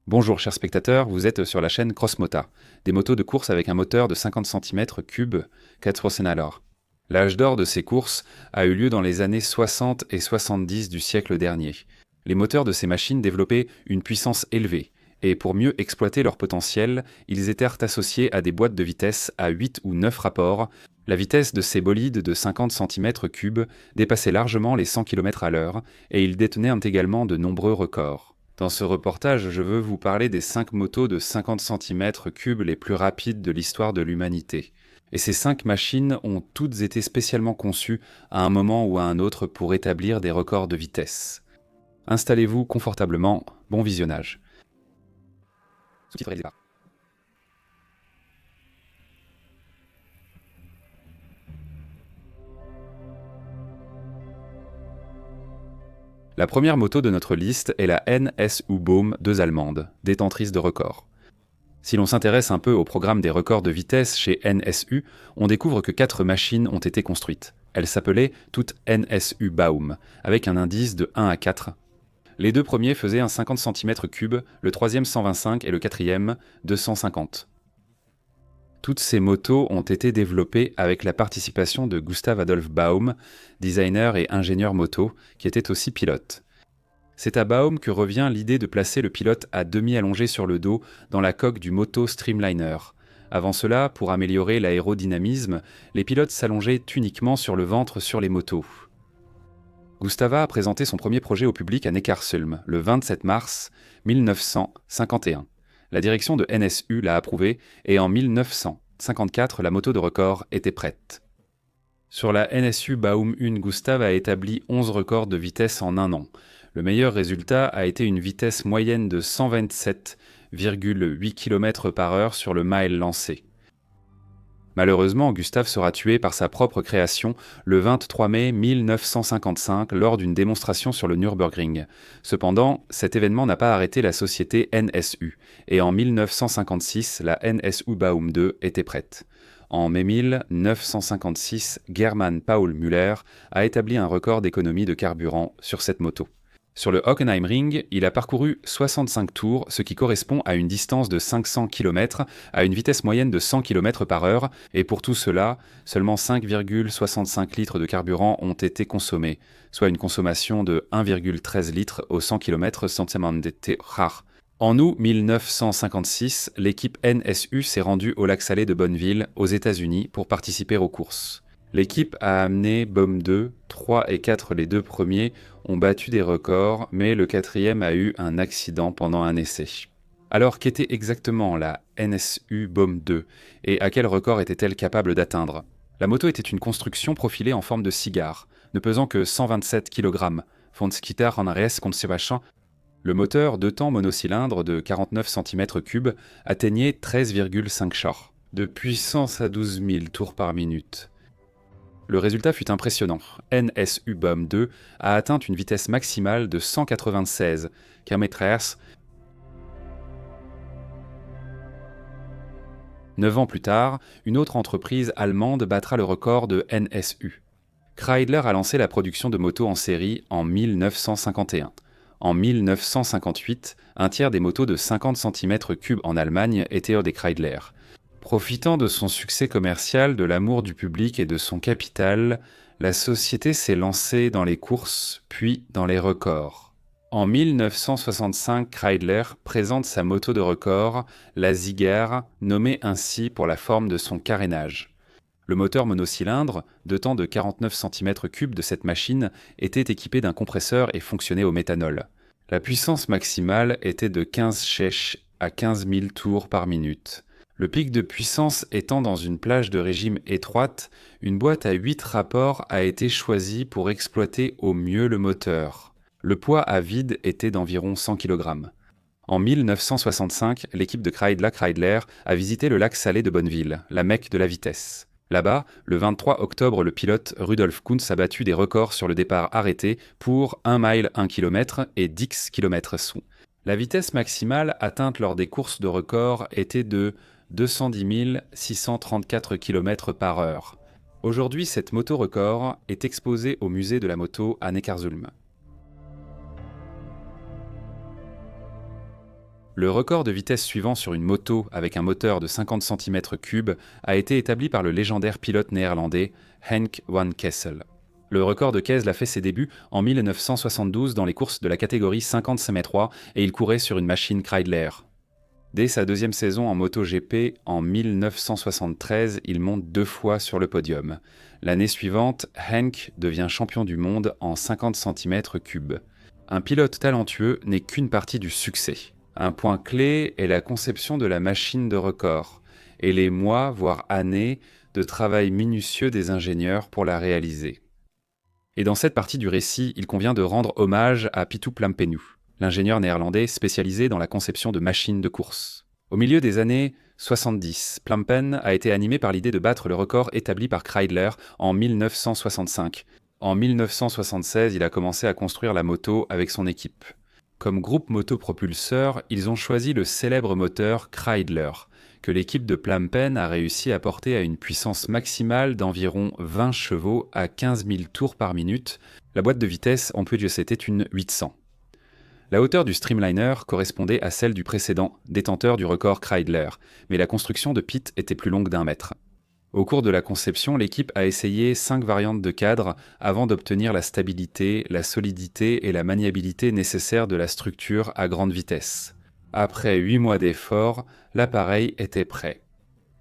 Bonjour chers spectateurs, vous êtes sur la chaîne Crossmota, des motos de course avec un moteur de 50 cm3 4 L'âge d'or de ces courses a eu lieu dans les années 60 et 70 du siècle dernier. Les moteurs de ces machines développaient une puissance élevée, et pour mieux exploiter leur potentiel, ils étaient associés à des boîtes de vitesse à 8 ou 9 rapports. La vitesse de ces bolides de 50 cm3 dépassait largement les 100 km à l'heure, et ils détenaient également de nombreux records. Dans ce reportage, je veux vous parler des 5 motos de 50 cm3 les plus rapides de l'histoire de l'humanité. Et ces 5 machines ont toutes été spécialement conçues à un moment ou à un autre pour établir des records de vitesse. Installez-vous confortablement, bon visionnage. Sous-titré départ. La première moto de notre liste est la NSU Baum 2 allemande, détentrice de records. Si l'on s'intéresse un peu au programme des records de vitesse chez NSU, on découvre que 4 machines ont été construites. Elles s'appelaient toutes NSU Baum, avec un indice de 1 à 4. Les deux premiers faisaient un 50 cm3, le troisième 125 et le quatrième 250. Toutes ces motos ont été développées avec la participation de Gustav Adolf Baum, designer et ingénieur moto, qui était aussi pilote. C'est à Baum que revient l'idée de placer le pilote à demi allongé sur le dos dans la coque du Moto Streamliner. Avant cela, pour améliorer l'aérodynamisme, les pilotes s'allongeaient uniquement sur le ventre sur les motos. Gustava a présenté son premier projet au public à Neckarsulm le 27 mars 1951. La direction de NSU l'a approuvé et en 1954, la moto de record était prête. Sur la NSU Baum 1, Gustav a établi 11 records de vitesse en un an. Le meilleur résultat a été une vitesse moyenne de 127,8 km/h sur le mile lancé. Malheureusement, Gustav sera tué par sa propre création le 23 mai 1955 lors d'une démonstration sur le Nürburgring. Cependant, cet événement n'a pas arrêté la société NSU, et en 1956, la NSU Baum 2 était prête. En mai 1956, German Paul Müller a établi un record d'économie de carburant sur cette moto. Sur le Hockenheimring, il a parcouru 65 tours, ce qui correspond à une distance de 500 km, à une vitesse moyenne de 100 km/h, et pour tout cela, seulement 5,65 litres de carburant ont été consommés, soit une consommation de 1,13 litres au 100 km rar. En août 1956, l'équipe NSU s'est rendue au lac Salé de Bonneville, aux États-Unis, pour participer aux courses. L'équipe a amené Baum 2, 3 et 4, les deux premiers, ont battu des records, mais le quatrième a eu un accident pendant un essai. Alors qu'était exactement la NSU Baum 2 et à quel record était-elle capable d'atteindre? La moto était une construction profilée en forme de cigare, ne pesant que 127 kg. Le moteur 2 temps monocylindre de 49 cm3 atteignait 13,5 chars, de puissance à 12 000 tours par minute. Le résultat fut impressionnant. NSU Baum 2 a atteint une vitesse maximale de 196 km/h. 9 ans plus tard, une autre entreprise allemande battra le record de NSU. Kreidler a lancé la production de motos en série en 1951. En 1958, un tiers des motos de 50 cm3 en Allemagne étaient des Kreidler. Profitant de son succès commercial, de l'amour du public et de son capital, la société s'est lancée dans les courses, puis dans les records. En 1965, Kreidler présente sa moto de record, la Sieger, nommée ainsi pour la forme de son carénage. Le moteur monocylindre, de temps de 49 cm3 de cette machine, était équipé d'un compresseur et fonctionnait au méthanol. La puissance maximale était de 15 chèches à 15 000 tours par minute. Le pic de puissance étant dans une plage de régime étroite, une boîte à 8 rapports a été choisie pour exploiter au mieux le moteur. Le poids à vide était d'environ 100 kg. En 1965, l'équipe de Kreidler a visité le lac Salé de Bonneville, la Mecque de la vitesse. Là-bas, le 23 octobre, le pilote Rudolf Kunz a battu des records sur le départ arrêté pour 1 mile 1 km et 10 km/h. La vitesse maximale atteinte lors des courses de record était de 210 634 km/h. Aujourd'hui, cette moto record est exposée au musée de la moto à Neckarsulm. Le record de vitesse suivant sur une moto avec un moteur de 50 cm3 a été établi par le légendaire pilote néerlandais Henk van Kessel. Le record de Kessel a fait ses débuts en 1972 dans les courses de la catégorie 50 semi-3 et il courait sur une machine Kreidler. Dès sa deuxième saison en MotoGP, en 1973, il monte 2 fois sur le podium. L'année suivante, Henk devient champion du monde en 50 cm3. Un pilote talentueux n'est qu'une partie du succès. Un point clé est la conception de la machine de record et les mois, voire années, de travail minutieux des ingénieurs pour la réaliser. Et dans cette partie du récit, il convient de rendre hommage à Pitu Plampenu, l'ingénieur néerlandais spécialisé dans la conception de machines de course. Au milieu des années 70, Plampen a été animé par l'idée de battre le record établi par Kreidler en 1965. En 1976, il a commencé à construire la moto avec son équipe. Comme groupe motopropulseur, ils ont choisi le célèbre moteur Kreidler, que l'équipe de Plampen a réussi à porter à une puissance maximale d'environ 20 chevaux à 15 000 tours par minute. La boîte de vitesse, on peut dire c'était une 800. La hauteur du Streamliner correspondait à celle du précédent, détenteur du record Kreidler, mais la construction de Pitt était plus longue d'1 mètre. Au cours de la conception, l'équipe a essayé 5 variantes de cadre avant d'obtenir la stabilité, la solidité et la maniabilité nécessaires de la structure à grande vitesse. Après 8 mois d'efforts, l'appareil était prêt.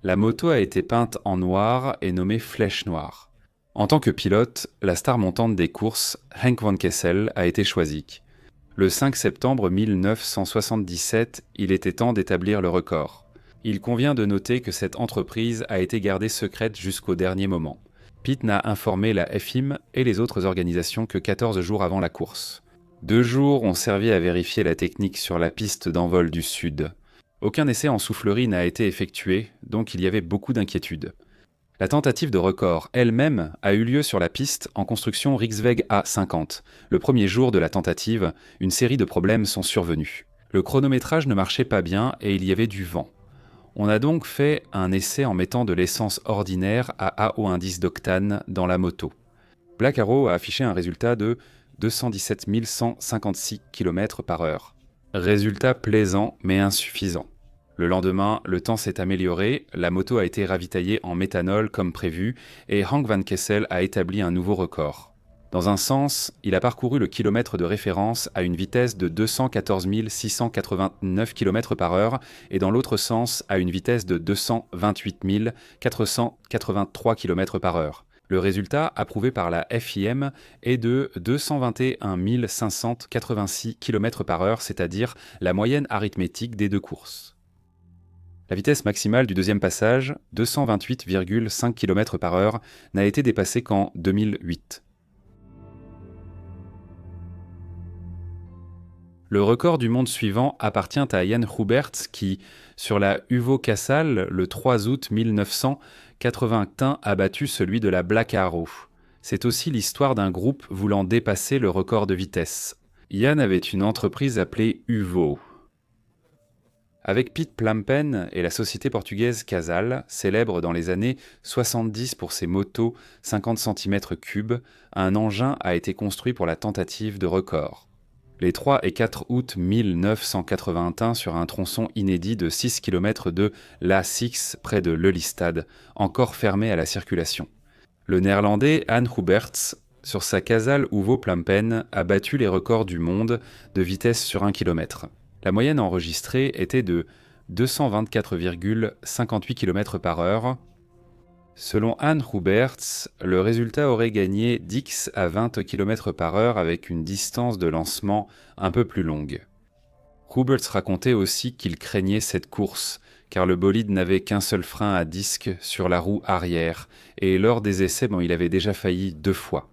La moto a été peinte en noir et nommée Flèche Noire. En tant que pilote, la star montante des courses, Henk van Kessel, a été choisi. Le 5 septembre 1977, il était temps d'établir le record. Il convient de noter que cette entreprise a été gardée secrète jusqu'au dernier moment. Pitt n'a informé la FIM et les autres organisations que 14 jours avant la course. 2 jours ont servi à vérifier la technique sur la piste d'envol du Sud. Aucun essai en soufflerie n'a été effectué, donc il y avait beaucoup d'inquiétudes. La tentative de record elle-même a eu lieu sur la piste en construction Rijksweg A50. Le premier jour de la tentative, une série de problèmes sont survenus. Le chronométrage ne marchait pas bien et il y avait du vent. On a donc fait un essai en mettant de l'essence ordinaire à haut indice d'octane dans la moto. Black Arrow a affiché un résultat de 217 156 km/h. Résultat plaisant mais insuffisant. Le lendemain, le temps s'est amélioré, la moto a été ravitaillée en méthanol comme prévu et Henk van Kessel a établi un nouveau record. Dans un sens, il a parcouru le kilomètre de référence à une vitesse de 214 689 km/h et dans l'autre sens à une vitesse de 228 483 km/h. Le résultat, approuvé par la FIM, est de 221 586 km/h, c'est-à-dire la moyenne arithmétique des 2 courses. La vitesse maximale du deuxième passage, 228,5 km/h, n'a été dépassée qu'en 2008. Le record du monde suivant appartient à Jan Huberts qui, sur la Uvo Cassal, le 3 août 1981, a battu celui de la Black Arrow. C'est aussi l'histoire d'un groupe voulant dépasser le record de vitesse. Jan avait une entreprise appelée Uvo. Avec Pitt Plampen et la société portugaise Casal, célèbre dans les années 70 pour ses motos 50 cm3, un engin a été construit pour la tentative de record. Les 3 et 4 août 1981 sur un tronçon inédit de 6 km de l'A6 près de Lelystad, encore fermé à la circulation. Le néerlandais Jan Huberts, sur sa Casal Uvo Plampen, a battu les records du monde de vitesse sur 1 km. La moyenne enregistrée était de 224,58 km/h. Selon Jan Huberts, le résultat aurait gagné 10 à 20 km/h avec une distance de lancement un peu plus longue. Huberts racontait aussi qu'il craignait cette course, car le bolide n'avait qu'un seul frein à disque sur la roue arrière, et lors des essais, il avait déjà failli 2 fois.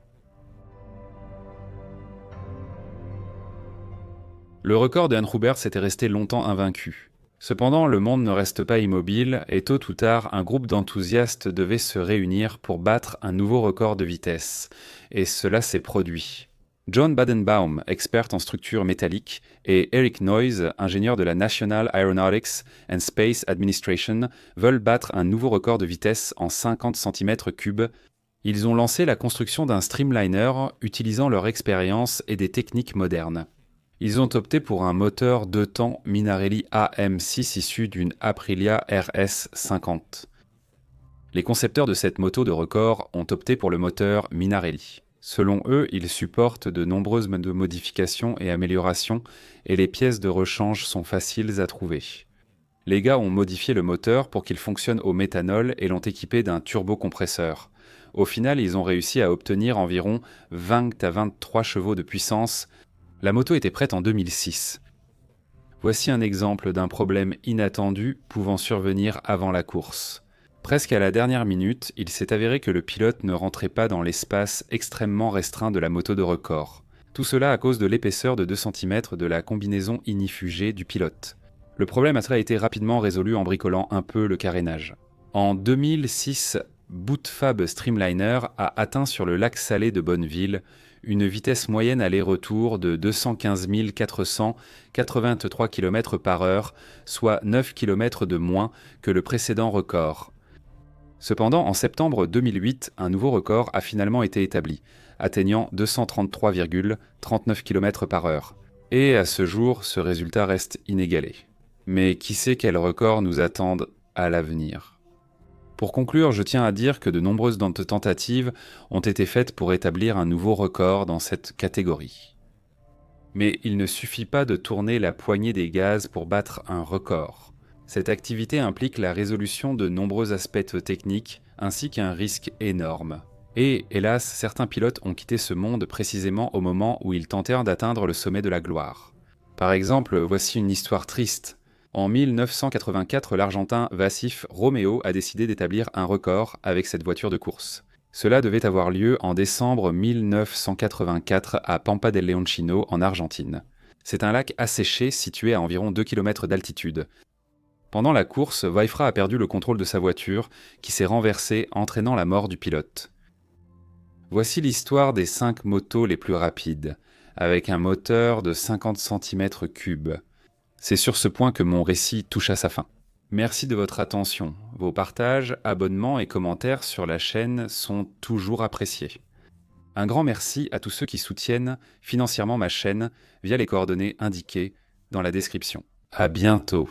Le record de Jan Huberts était resté longtemps invaincu. Cependant, le monde ne reste pas immobile et tôt ou tard, un groupe d'enthousiastes devait se réunir pour battre un nouveau record de vitesse. Et cela s'est produit. John Badenbaum, expert en structure métallique, et Eric Noyes, ingénieur de la National Aeronautics and Space Administration, veulent battre un nouveau record de vitesse en 50 cm3. Ils ont lancé la construction d'un streamliner utilisant leur expérience et des techniques modernes. Ils ont opté pour un moteur 2 temps Minarelli AM6 issu d'une Aprilia RS50. Les concepteurs de cette moto de record ont opté pour le moteur Minarelli. Selon eux, il supporte de nombreuses modifications et améliorations et les pièces de rechange sont faciles à trouver. Les gars ont modifié le moteur pour qu'il fonctionne au méthanol et l'ont équipé d'un turbocompresseur. Au final, ils ont réussi à obtenir environ 20 à 23 chevaux de puissance. La moto était prête en 2006. Voici un exemple d'un problème inattendu pouvant survenir avant la course. Presque à la dernière minute, il s'est avéré que le pilote ne rentrait pas dans l'espace extrêmement restreint de la moto de record. Tout cela à cause de l'épaisseur de 2 cm de la combinaison inifugée du pilote. Le problème a été rapidement résolu en bricolant un peu le carénage. En 2006, Bootfab Streamliner a atteint sur le lac Salé de Bonneville une vitesse moyenne aller-retour de 215 483 km/h, soit 9 km de moins que le précédent record. Cependant, en septembre 2008, un nouveau record a finalement été établi, atteignant 233,39 km/h. Et à ce jour, ce résultat reste inégalé. Mais qui sait quels records nous attendent à l'avenir ? Pour conclure, je tiens à dire que de nombreuses tentatives ont été faites pour établir un nouveau record dans cette catégorie. Mais il ne suffit pas de tourner la poignée des gaz pour battre un record. Cette activité implique la résolution de nombreux aspects techniques ainsi qu'un risque énorme. Et, hélas, certains pilotes ont quitté ce monde précisément au moment où ils tentèrent d'atteindre le sommet de la gloire. Par exemple, voici une histoire triste. En 1984, l'Argentin Vassif Romeo a décidé d'établir un record avec cette voiture de course. Cela devait avoir lieu en décembre 1984 à Pampa del Leoncino en Argentine. C'est un lac asséché situé à environ 2 km d'altitude. Pendant la course, Weifra a perdu le contrôle de sa voiture, qui s'est renversée, entraînant la mort du pilote. Voici l'histoire des 5 motos les plus rapides, avec un moteur de 50 cm3. C'est sur ce point que mon récit touche à sa fin. Merci de votre attention. Vos partages, abonnements et commentaires sur la chaîne sont toujours appréciés. Un grand merci à tous ceux qui soutiennent financièrement ma chaîne via les coordonnées indiquées dans la description. À bientôt.